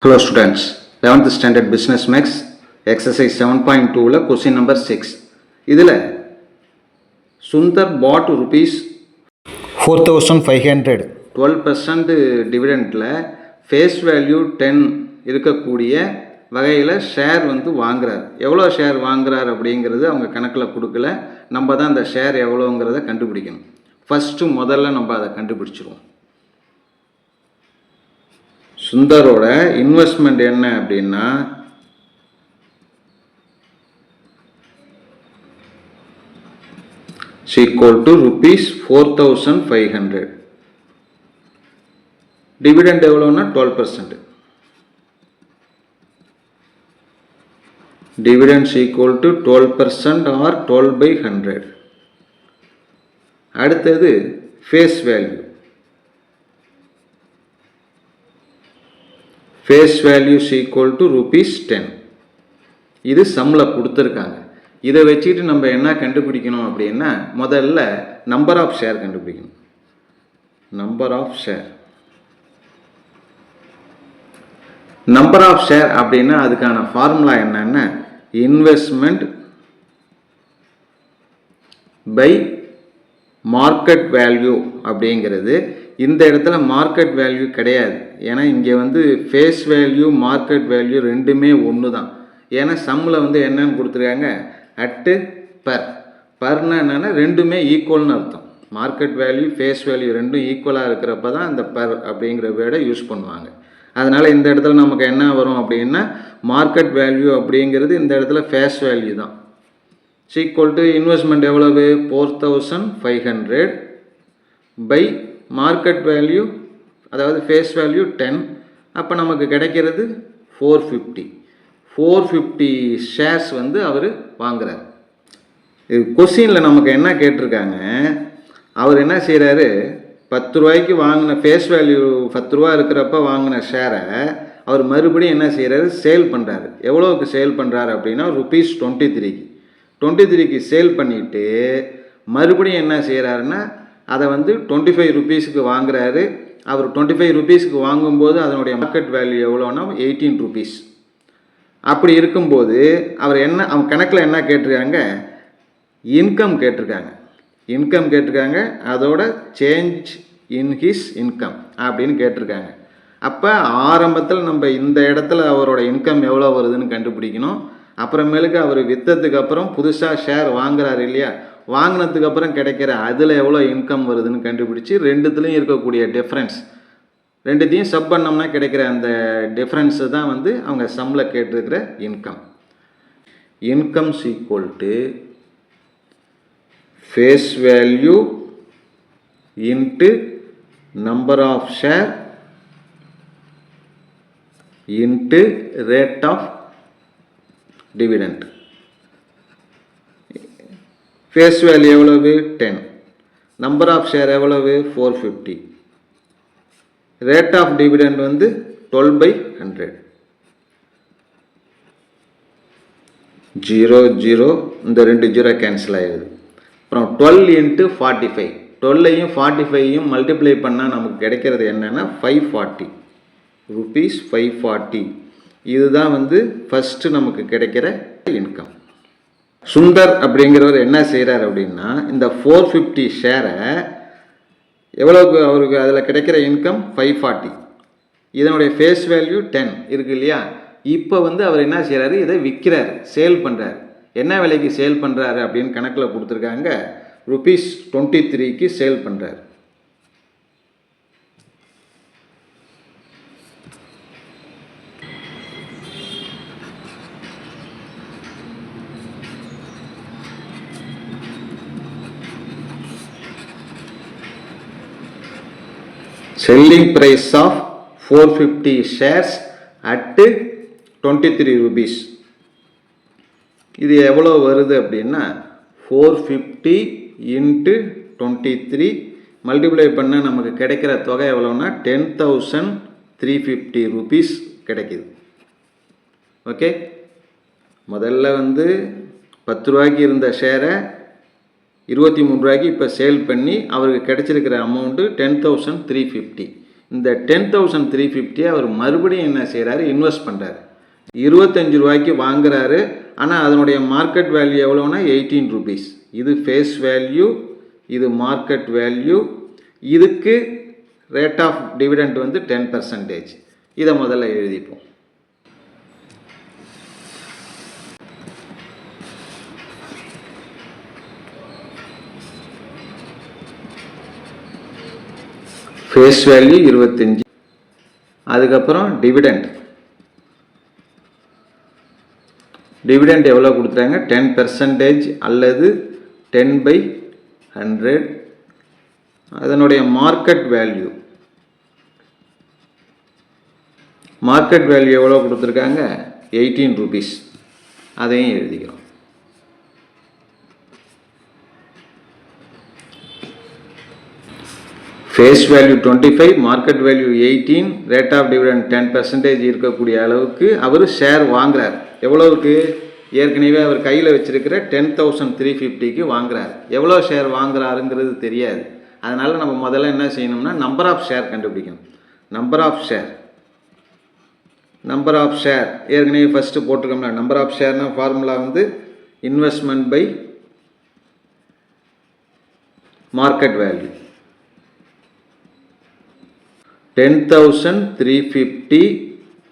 Hello students, 11th standard business max exercise 7.2 question number 6. இதில் Sundar bought rupees 4,500 12% டிவிடெண்டில் face value 10 இருக்கக்கூடிய வகையில் share வாங்குறார். எவ்வளோ ஷேர் வாங்குறார் அப்படிங்கிறது அவங்க கணக்கில் கொடுக்கல. நம்ம தான் அந்த ஷேர் எவ்வளோங்கிறத கண்டுபிடிக்கணும். முதல்ல நம்ம அதை கண்டுபிடிச்சிருவோம். சுந்தரோட இன்வெஸ்ட்மெண்ட் என்ன அப்படின்னா equal to rupees 4,500. டிவிடெண்ட் எவ்வளோன்னா 12%. Dividends equal to 12% or 12/100. அடுத்தது face value. Face value equal to rupees 10. இது சம்மில் கொடுத்துருக்காங்க. இதை வச்சுக்கிட்டு நம்ம என்ன கண்டுபிடிக்கணும் அப்படின்னா முதல்ல நம்பர் ஆஃப் ஷேர் கண்டுபிடிக்கணும். நம்பர் ஆஃப் ஷேர் அப்படின்னா அதுக்கான ஃபார்முலா என்னன்னா இன்வெஸ்ட்மெண்ட் பை மார்க்கெட் வேல்யூ அப்படிங்கிறது. இந்த இடத்துல மார்க்கெட் வேல்யூ கிடையாது. ஏன்னா இங்கே ஃபேஸ் வேல்யூ மார்க்கெட் வேல்யூ ரெண்டுமே ஒன்று தான். ஏன்னா சம்மில் என்னன்னு கொடுத்துருக்காங்க அட்டு பர்னா என்னென்னா ரெண்டுமே ஈக்குவல்னு அர்த்தம். மார்க்கெட் வேல்யூ ஃபேஸ் வேல்யூ ரெண்டும் ஈக்குவலாக இருக்கிறப்ப தான் இந்த பர் அப்படிங்கிற வேர்டை யூஸ் பண்ணுவாங்க. அதனால் இந்த இடத்துல நமக்கு என்ன வரும் அப்படின்னா மார்க்கெட் வேல்யூ அப்படிங்கிறது இந்த இடத்துல ஃபேஸ் வேல்யூ தான். ஈக்குவல் டு இன்வெஸ்ட்மெண்ட் எவ்வளவு 4,500 பை மார்க்கெட் வேல்யூ அதாவது ஃபேஸ் வேல்யூ 10. அப்போ நமக்கு கிடைக்கிறது 450 ஷேர்ஸ் அவர் வாங்குறார். இது கொஸ்டினில் நமக்கு என்ன கேட்டிருக்காங்க, அவர் என்ன செய்கிறாரு 10 ரூபாய்க்கு வாங்கின ஃபேஸ் வேல்யூ 10 ரூபா இருக்கிறப்ப வாங்கின ஷேரை அவர் மறுபடியும் என்ன செய்கிறாரு சேல் பண்ணுறாரு. எவ்வளோவுக்கு சேல் பண்ணுறாரு அப்படின்னா rupees 23க்கு சேல் பண்ணிவிட்டு மறுபடியும் என்ன செய்கிறாருன்னா அதை 25 ரூபீஸுக்கு வாங்குறாரு. அவர் 25 ரூபீஸுக்கு வாங்கும்போது அதனுடைய மார்க்கெட் வேல்யூ எவ்வளோன்னா 18 ரூபீஸ். அப்படி இருக்கும்போது அவங்க கணக்கில் என்ன கேட்டிருக்காங்க இன்கம் கேட்டிருக்காங்க. அதோட சேஞ்ச் இன் ஹிஸ் இன்கம் அப்படின்னு கேட்டிருக்காங்க. அப்போ ஆரம்பத்தில் நம்ம இந்த இடத்துல அவரோட இன்கம் எவ்வளோ வருதுன்னு கண்டுபிடிக்கணும். அப்புறமேலுக்கு அவர் விற்றதுக்கு அப்புறம் புதுசாக ஷேர் வாங்குறாரு இல்லையா, வாங்கினதுக்கு அப்புறம் கிடைக்கிற அதில் எவ்வளோ இன்கம் வருதுன்னு கண்டுபிடிச்சி ரெண்டுத்துலேயும் இருக்கக்கூடிய டிஃப்ரென்ஸ் ரெண்டுத்தையும் சப் பண்ணோம்னா கிடைக்கிற அந்த டிஃப்ரென்ஸு தான் அவங்க சம்மில் கேட்டிருக்கிற income equal to face value into number of share into rate of dividend. Face value எவ்வளவு 10, நம்பர் ஆஃப் ஷேர் எவ்வளவு 450, ரேட் ஆஃப் டிவிடெண்ட் 12/100. 0 இந்த 2 0 கேன்சல் ஆகிடுது. அப்புறம் 12 × 45 12ஐயும் 45ஐயும் மல்டிப்ளை பண்ணால் நமக்கு கிடைக்கிறது என்னென்னா 540 rupees 540. இதுதான் ஃபஸ்ட்டு நமக்கு கிடைக்கிற இன்கம். சுந்தர் அப்படிங்கிறவர் என்ன செய்கிறார் அப்படின்னா இந்த 450 ஷேரை எவ்வளோக்கு அவருக்கு அதில் கிடைக்கிற இன்கம் 540, இதனுடைய ஃபேஸ் வேல்யூ 10 இருக்கு இல்லையா. இப்போ அவர் என்ன செய்கிறாரு இதை விற்கிறார், சேல் பண்ணுறாரு. என்ன விலைக்கு சேல் பண்ணுறாரு அப்படின்னு கணக்கில் கொடுத்துருக்காங்க rupees 23க்கு சேல் பண்ணுறாரு. Selling price of 450 shares at 23 rupees. இது எவ்வளோ வருது அப்படின்னா 450 × 23 மல்டிப்ளை பண்ணால் நமக்கு கிடைக்கிற தொகை எவ்வளோன்னா 10,350 rupees கிடைக்கிது. ஓகே, முதல்ல 10 ரூபாய்க்கு இருந்த ஷேரை 23 ரூபாய்க்கு இப்போ சேல் பண்ணி அவருக்கு கிடைச்சிருக்கிற அமௌண்ட்டு 10,350. இந்த 10,350 அவர் மறுபடியும் என்ன செய்கிறாரு, இன்வெஸ்ட் பண்ணுறாரு. 25 ரூபாய்க்கு வாங்குறாரு. ஆனால் அதனுடைய மார்க்கெட் வேல்யூ எவ்வளோனா 18 rupees. இது ஃபேஸ் வேல்யூ, இது மார்க்கெட் வேல்யூ. இதுக்கு ரேட் ஆஃப் டிவிடெண்ட் வந்து 10%. இதை முதல்ல எழுதிப்போம். ஃபேஸ் வேல்யூ 25, அதுக்கப்புறம் டிவிடெண்ட் எவ்வளோ கொடுத்துறாங்க, 10% அல்லது 10/100. அதனுடைய மார்க்கெட் வேல்யூ எவ்வளோ கொடுத்துருக்காங்க, 18 rupees. அதையும் எழுதிக்கிறோம். Face value 25, market value 18, rate of dividend 10% இருக்கக்கூடிய அளவுக்கு அவர் ஷேர் வாங்குறார். எவ்வளவுக்கு, ஏற்கனவே அவர் கையில் வச்சிருக்கிற 10,350க்கு வாங்குறார். எவ்வளோ ஷேர் வாங்குறாருங்கிறது தெரியாது. அதனால் நம்ம முதல்ல என்ன செய்யணும்னா நம்பர் ஆஃப் ஷேர் கண்டுபிடிக்கணும். நம்பர் ஆஃப் ஷேர் ஏற்கனவே ஃபஸ்ட்டு போட்டிருக்கோம்னா, நம்பர் ஆஃப் ஷேர்னா ஃபார்முலா வந்து investment by market value. 10,350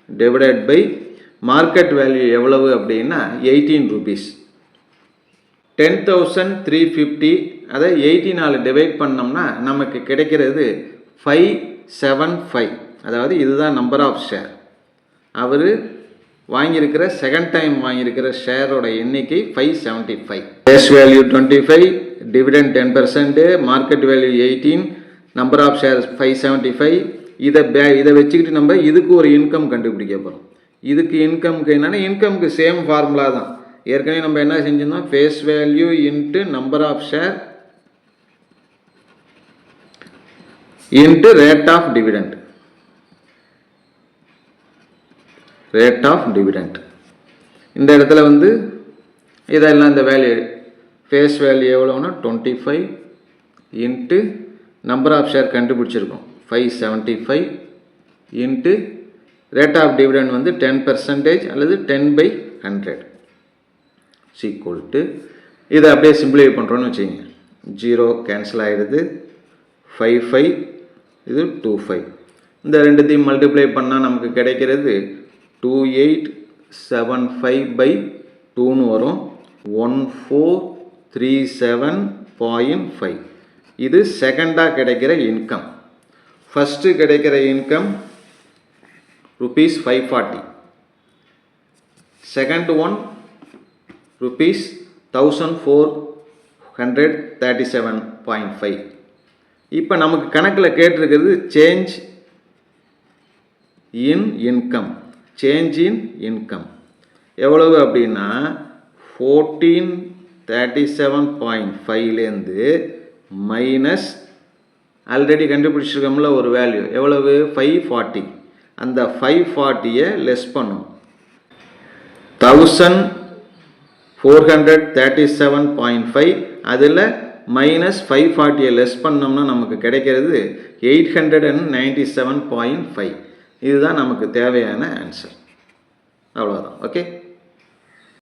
divided by market value எவ்வளவு அப்படின்னா 18 rupees. 10,350 அதை 18 டிவைட் பண்ணோம்னா நமக்கு கிடைக்கிறது 575. அதாவது இதுதான் நம்பர் ஆஃப் ஷேர். அவர் வாங்கியிருக்கிற செகண்ட் டைம் வாங்கியிருக்கிற ஷேரோட எண்ணிக்கை 575. Face value 25, dividend 10%, market value 18, number of share 575. இதை வச்சுக்கிட்டு நம்ம இதுக்கு ஒரு இன்கம் கண்டுபிடிக்க போகிறோம். இதுக்கு இன்கம்க்கு என்னென்னா, இன்கம்க்கு சேம் ஃபார்முலா தான். ஏற்கனவே நம்ம என்ன செஞ்சோம்னா face value into number of share into rate of dividend. இந்த இடத்துல வந்து இதெல்லாம் இந்த வேல்யூ ஃபேஸ் வேல்யூ எவ்வளோன்னா 25 இன்ட்டு நம்பர் ஆஃப் ஷேர் கண்டுபிடிச்சிருக்கோம் 575 இன்ட்டு ரேட் ஆஃப் டிவிடெண்ட் வந்து 10% அல்லது 10/100 ஈக்குவல் டு, இதை அப்படியே சிம்பிளிஃபை பண்ணுறோன்னு வச்சுக்கோங்க. 0 கேன்சல் ஆகிடுது. 55, இது 25. இந்த ரெண்டுத்தையும் மல்டிப்ளை பண்ணால் நமக்கு கிடைக்கிறது 2875/2ன்னு வரும். 1437.5. இது செகண்டாக கிடைக்கிற இன்கம். ஃபஸ்ட்டு கிடைக்கிற income rupees 540. Second one rupees 1437.5. இப்போ நமக்கு கணக்கில் கேட்டிருக்கிறது சேஞ்ச் இன் இன்கம் எவ்வளவு அப்படின்னா 1437.5லேருந்து மைனஸ் ஆல்ரெடி கண்டுபிடிச்சிருக்கோம்ல ஒரு வேல்யூ எவ்வளவு 540. அந்த 540 லெஸ் பண்ணும். 1437.5 அதில் மைனஸ் 540 லெஸ் பண்ணோம்னா நமக்கு கிடைக்கிறது 897.5. இதுதான் நமக்கு தேவையான ஆன்சர். அவ்வளோதான். ஓகே.